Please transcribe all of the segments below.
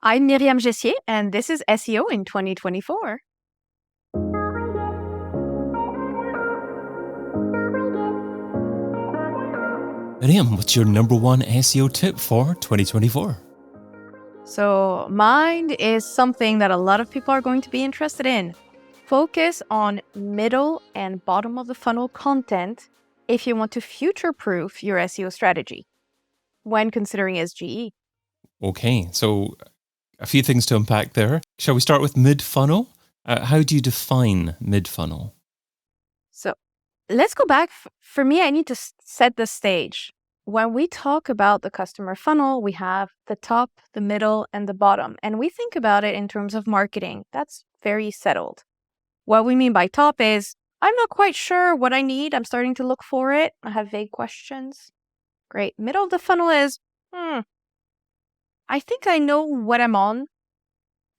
I'm Myriam Jessier, and this is SEO in 2024. Myriam, what's your number one SEO tip for 2024? So mine is something that a lot of people are going to be interested in. Focus on middle and bottom of the funnel content if you want to future-proof your SEO strategy when considering SGE. Okay, so a few things to unpack there. Shall we start with mid-funnel? How do you define mid-funnel? So let's go back. For me, I need to set the stage. When we talk about the customer funnel, we have the top, the middle, and the bottom. And we think about it in terms of marketing. That's very settled. What we mean by top is, I'm not quite sure what I need. I'm starting to look for it. I have vague questions. Great. Middle of the funnel is, I think I know what I'm on.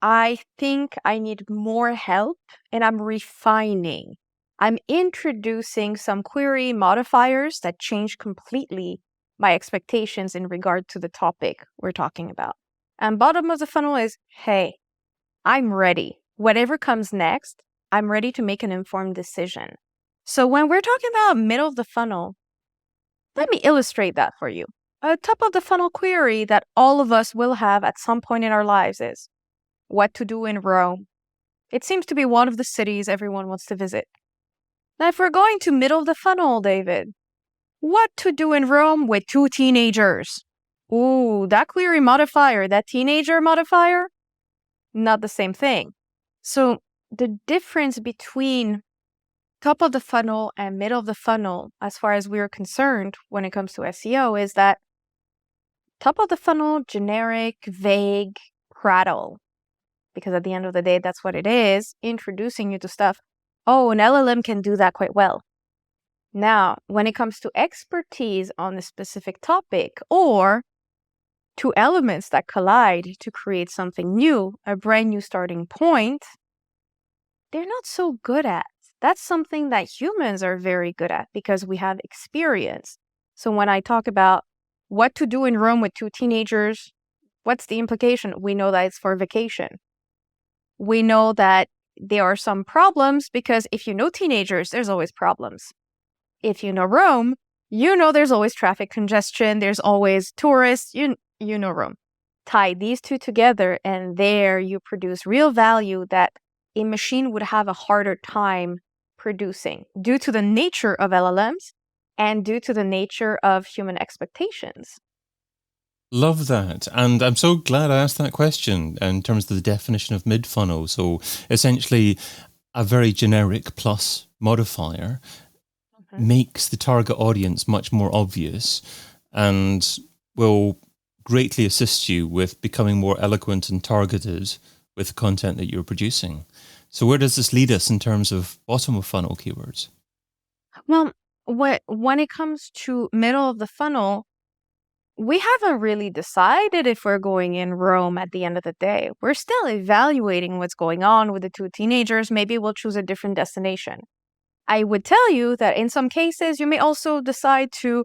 I think I need more help, and I'm refining. I'm introducing some query modifiers that change completely my expectations in regard to the topic we're talking about. And bottom of the funnel is, hey, I'm ready. Whatever comes next, I'm ready to make an informed decision. So when we're talking about middle of the funnel, let me illustrate that for you. A top of the funnel query that all of us will have at some point in our lives is, what to do in Rome? It seems to be one of the cities everyone wants to visit. Now, if we're going to middle of the funnel, David, what to do in Rome with two teenagers? Ooh, that query modifier, that teenager modifier, not the same thing. So the difference between top of the funnel and middle of the funnel, as far as we're concerned when it comes to SEO, is that top of the funnel, generic, vague, prattle. Because at the end of the day, that's what it is, introducing you to stuff. Oh, an LLM can do that quite well. Now, when it comes to expertise on a specific topic or two elements that collide to create something new, a brand new starting point, they're not so good at. That's something that humans are very good at because we have experience. So when I talk about what to do in Rome with two teenagers, what's the implication? We know that it's for vacation. We know that there are some problems because if you know teenagers, there's always problems. If you know Rome, you know there's always traffic congestion, there's always tourists, you know Rome. Tie these two together and there you produce real value that a machine would have a harder time producing due to the nature of LLMs and due to the nature of human expectations. Love that. And I'm so glad I asked that question in terms of the definition of mid-funnel. So essentially, a very generic plus modifier makes the target audience much more obvious and will greatly assist you with becoming more eloquent and targeted with the content that you're producing. So where does this lead us in terms of bottom of funnel keywords? Well, when it comes to middle of the funnel, we haven't really decided if we're going in Rome at the end of the day. We're still evaluating what's going on with the two teenagers. Maybe we'll choose a different destination. I would tell you that in some cases, you may also decide to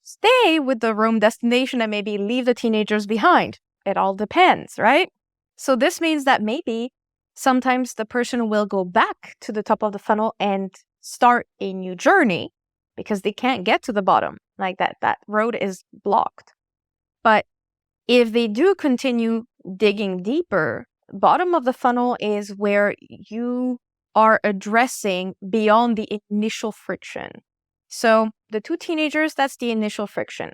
stay with the Rome destination and maybe leave the teenagers behind. It all depends, right? So this means that maybe sometimes the person will go back to the top of the funnel and start a new journey because they can't get to the bottom. Like that road is blocked. But if they do continue digging deeper, bottom of the funnel is where you are addressing beyond the initial friction. So the two teenagers, that's the initial friction.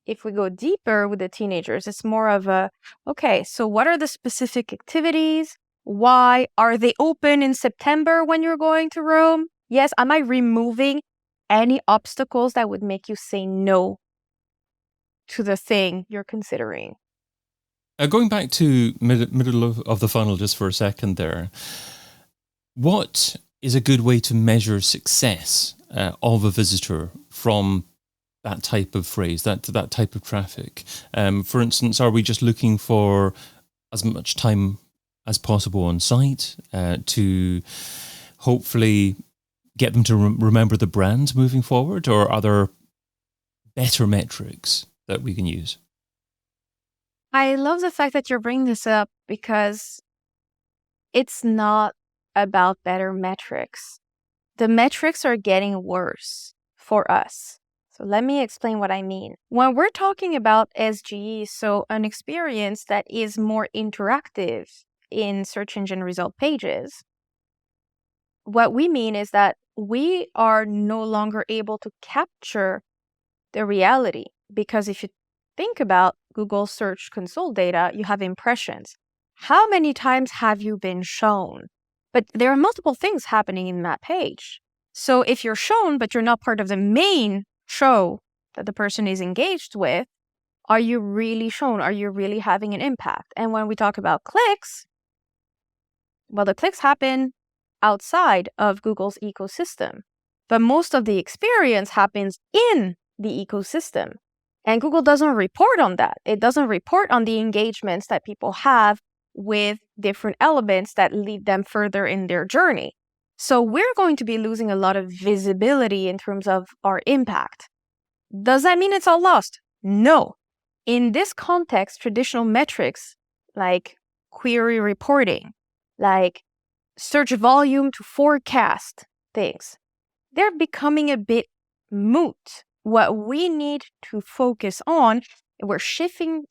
If we go deeper with the teenagers, it's more of a, okay, so what are the specific activities? Why are they open in September when you're going to Rome? Yes, am I removing any obstacles that would make you say no to the thing you're considering? Going back to middle of the funnel just for a second there, what is a good way to measure success of a visitor from that type of phrase, that type of traffic? For instance, are we just looking for as much time as possible on site to hopefully get them to remember the brand moving forward, or are there better metrics that we can use? I love the fact that you're bringing this up because it's not about better metrics. The metrics are getting worse for us. So let me explain what I mean. When we're talking about SGE, so an experience that is more interactive in search engine result pages, what we mean is that we are no longer able to capture the reality. Because if you think about Google Search Console data, you have impressions. How many times have you been shown? But there are multiple things happening in that page. So if you're shown, but you're not part of the main show that the person is engaged with, are you really shown? Are you really having an impact? And when we talk about clicks, well, the clicks happen outside of Google's ecosystem, but most of the experience happens in the ecosystem. And Google doesn't report on that. It doesn't report on the engagements that people have with different elements that lead them further in their journey. So we're going to be losing a lot of visibility in terms of our impact. Does that mean it's all lost? No. In this context, traditional metrics like query reporting, like search volume to forecast things, they're becoming a bit moot. What we need to focus on, we're shifting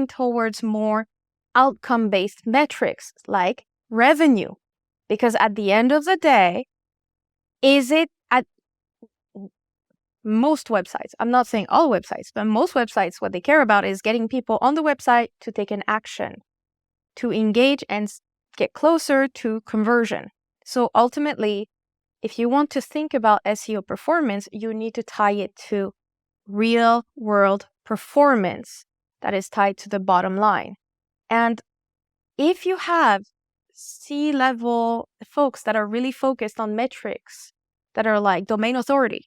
towards more outcome-based metrics like revenue. Because at the end of the day, is it at most websites, I'm not saying all websites, but most websites, what they care about is getting people on the website to take an action, to engage and get closer to conversion. So ultimately, if you want to think about SEO performance, you need to tie it to real world performance that is tied to the bottom line. And if you have C-level folks that are really focused on metrics that are like domain authority,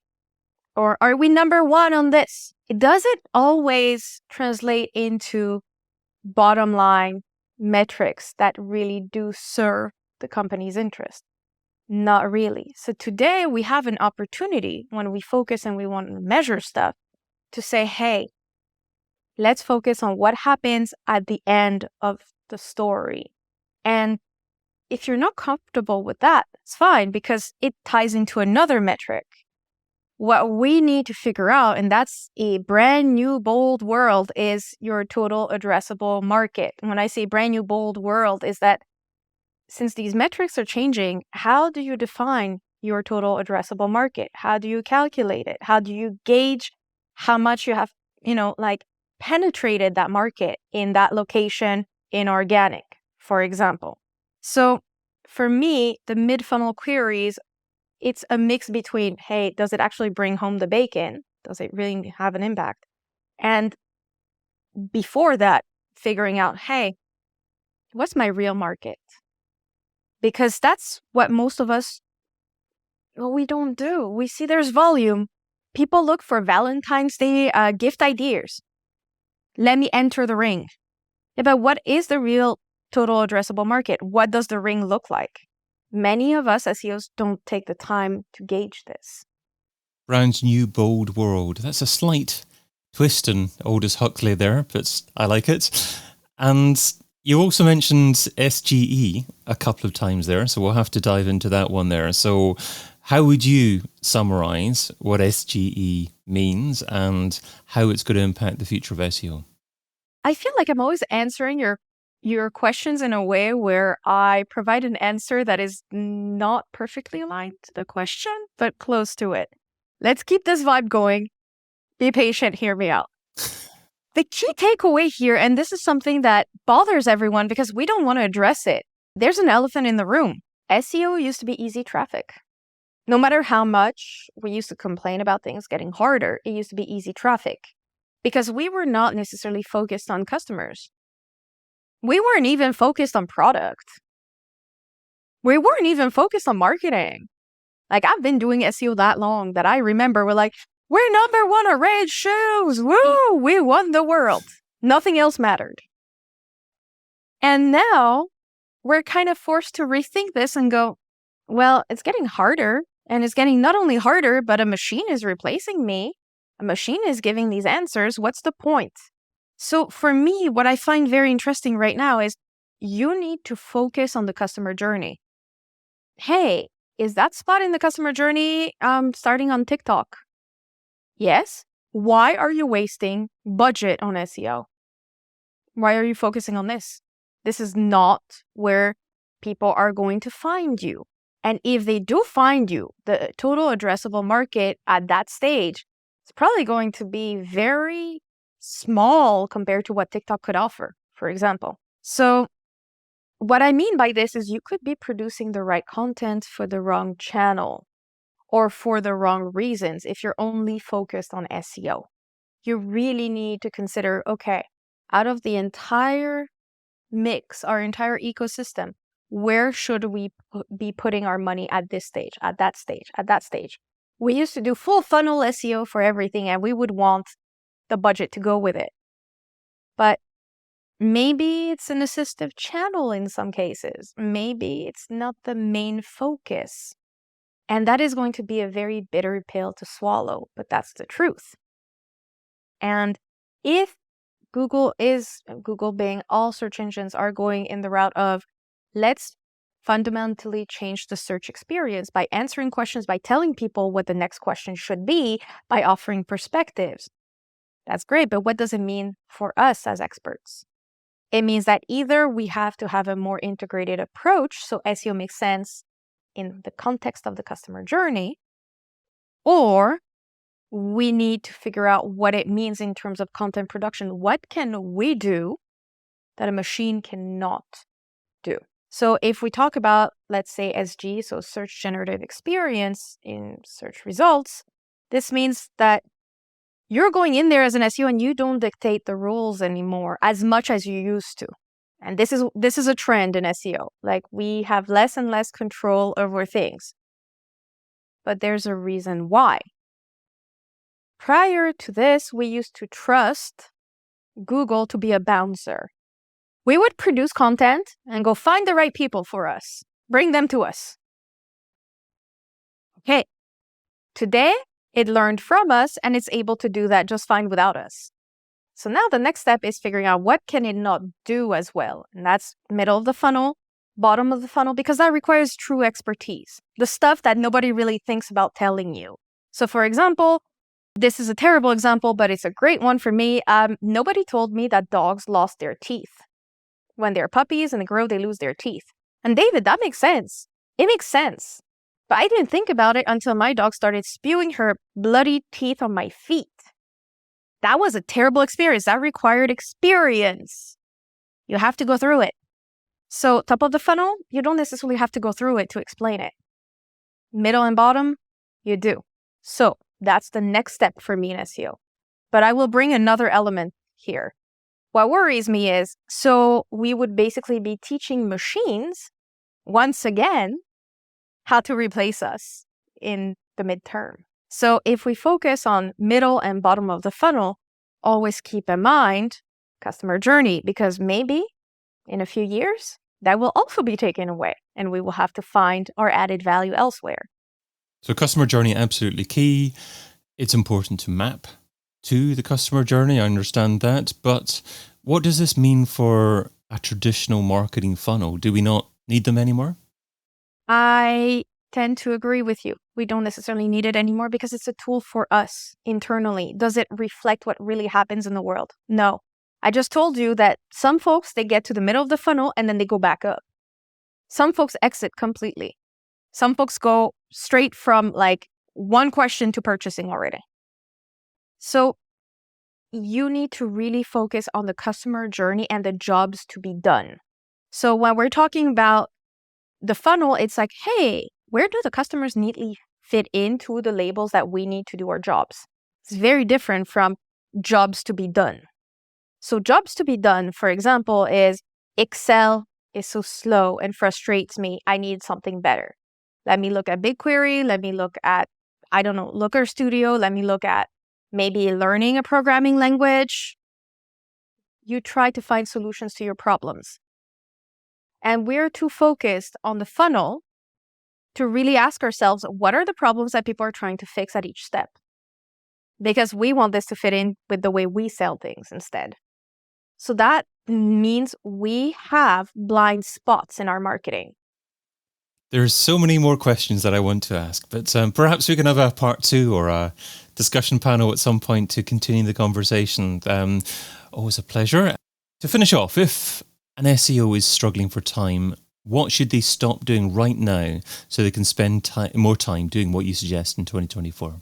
or are we number one on this? It doesn't always translate into bottom line metrics that really do serve the company's interest. Not really. So today we have an opportunity when we focus and we want to measure stuff to say, hey, let's focus on what happens at the end of the story. And if you're not comfortable with that, it's fine because it ties into another metric. What we need to figure out, and that's a brand new bold world, is your total addressable market. And when I say brand new bold world, is that since these metrics are changing, how do you define your total addressable market? How do you calculate it? How do you gauge how much you have, penetrated that market in that location in organic, for example? So for me, the mid-funnel queries, it's a mix between, hey, does it actually bring home the bacon? Does it really have an impact? And before that, figuring out, hey, what's my real market? Because that's what most of us, we don't do. We see there's volume. People look for Valentine's Day gift ideas. Let me enter the ring. Yeah, but what is the real total addressable market? What does the ring look like? Many of us SEOs don't take the time to gauge this. Brand new bold world. That's a slight twist in Aldous Huxley there, but I like it. And you also mentioned SGE a couple of times there, so we'll have to dive into that one there. So how would you summarize what SGE means and how it's going to impact the future of SEO? I feel like I'm always answering your questions in a way where I provide an answer that is not perfectly aligned to the question, but close to it. Let's keep this vibe going. Be patient, hear me out. The key takeaway here, and this is something that bothers everyone because we don't want to address it. There's an elephant in the room. SEO used to be easy traffic. No matter how much we used to complain about things getting harder, it used to be easy traffic because we were not necessarily focused on customers. We weren't even focused on product. We weren't even focused on marketing. Like, I've been doing SEO that long that I remember we're like, we're number one on red shoes. Woo! We won the world. Nothing else mattered. And now we're kind of forced to rethink this and go, well, it's getting harder. And it's getting not only harder, but a machine is replacing me. A machine is giving these answers. What's the point? So for me, what I find very interesting right now is you need to focus on the customer journey. Hey, is that spot in the customer journey starting on TikTok? Yes. Why are you wasting budget on SEO? Why are you focusing on this? This is not where people are going to find you. And if they do find you, the total addressable market at that stage is probably going to be very small compared to what TikTok could offer, for example. So what I mean by this is you could be producing the right content for the wrong channel or for the wrong reasons if you're only focused on SEO. You really need to consider, okay, out of the entire mix, our entire ecosystem, where should we be putting our money at this stage, at that stage, at that stage? We used to do full funnel SEO for everything, and we would want the budget to go with it. But maybe it's an assistive channel in some cases. Maybe it's not the main focus. And that is going to be a very bitter pill to swallow, but that's the truth. And if Google, Bing, all search engines are going in the route of let's fundamentally change the search experience by answering questions, by telling people what the next question should be, by offering perspectives. That's great, but what does it mean for us as experts? It means that either we have to have a more integrated approach, so SEO makes sense in the context of the customer journey, or we need to figure out what it means in terms of content production. What can we do that a machine cannot do? So if we talk about, let's say, SG, so search generative experience in search results, this means that you're going in there as an SEO and you don't dictate the rules anymore as much as you used to. And this is a trend in SEO. Like, we have less and less control over things. But there's a reason why. Prior to this, we used to trust Google to be a bouncer. We would produce content and go find the right people for us. Bring them to us. Okay. Today, it learned from us and it's able to do that just fine without us. So now the next step is figuring out what can it not do as well. And that's middle of the funnel, bottom of the funnel, because that requires true expertise. The stuff that nobody really thinks about telling you. So for example, this is a terrible example, but it's a great one for me. Nobody told me that dogs lost their teeth. When they're puppies and they grow, they lose their teeth. And David, that makes sense. It makes sense. But I didn't think about it until my dog started spewing her bloody teeth on my feet. That was a terrible experience. That required experience. You have to go through it. So top of the funnel, you don't necessarily have to go through it to explain it. Middle and bottom, you do. So that's the next step for me in SEO. But I will bring another element here. What worries me is, so we would basically be teaching machines, once again, how to replace us in the midterm. So if we focus on middle and bottom of the funnel, always keep in mind customer journey, because maybe in a few years, that will also be taken away and we will have to find our added value elsewhere. So customer journey, absolutely key. It's important to map to the customer journey. I understand that. But what does this mean for a traditional marketing funnel? Do we not need them anymore? I tend to agree with you. We don't necessarily need it anymore because it's a tool for us internally. Does it reflect what really happens in the world? No. I just told you that some folks, they get to the middle of the funnel and then they go back up. Some folks exit completely. Some folks go straight from like one question to purchasing already. So you need to really focus on the customer journey and the jobs to be done. So when we're talking about the funnel, it's like, hey, where do the customers neatly fit into the labels that we need to do our jobs? It's very different from jobs to be done. So jobs to be done, for example, is Excel is so slow and frustrates me. I need something better. Let me look at BigQuery. Let me look at, Looker Studio. Let me look at maybe learning a programming language. You try to find solutions to your problems. And we're too focused on the funnel to really ask ourselves, what are the problems that people are trying to fix at each step? Because we want this to fit in with the way we sell things instead. So that means we have blind spots in our marketing. There's so many more questions that I want to ask, but perhaps we can have a part 2 or a discussion panel at some point to continue the conversation. Always a pleasure. To finish off, if an SEO is struggling for time, what should they stop doing right now so they can spend more time doing what you suggest in 2024?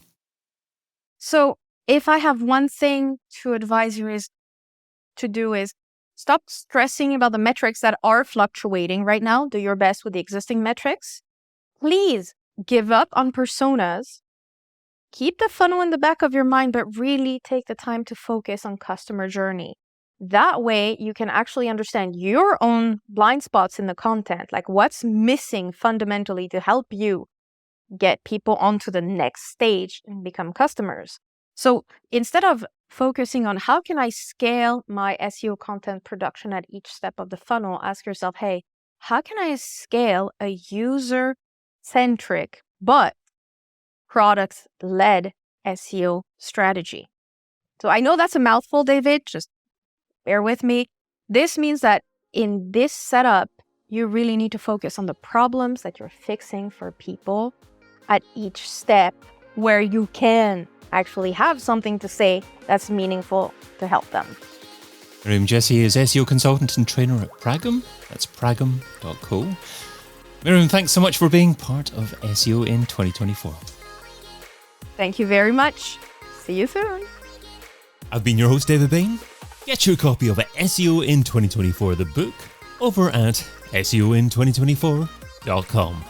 So if I have one thing to advise you is stop stressing about the metrics that are fluctuating right now. Do your best with the existing metrics. Please give up on personas. Keep the funnel in the back of your mind, but really take the time to focus on customer journey. That way, you can actually understand your own blind spots in the content, like what's missing fundamentally to help you get people onto the next stage and become customers. So instead of focusing on how can I scale my SEO content production at each step of the funnel, ask yourself, hey, how can I scale a user-centric but product-led SEO strategy? So I know that's a mouthful, David, just bear with me. This means that in this setup, you really need to focus on the problems that you're fixing for people at each step where you can actually have something to say that's meaningful to help them. Myriam Jessier is SEO consultant and trainer at Pragum. That's pragum.co. Myriam, thanks so much for being part of SEO in 2024. Thank you very much. See you soon. I've been your host, David Bain. Get your copy of SEO in 2024, the book, over at SEOin2024.com.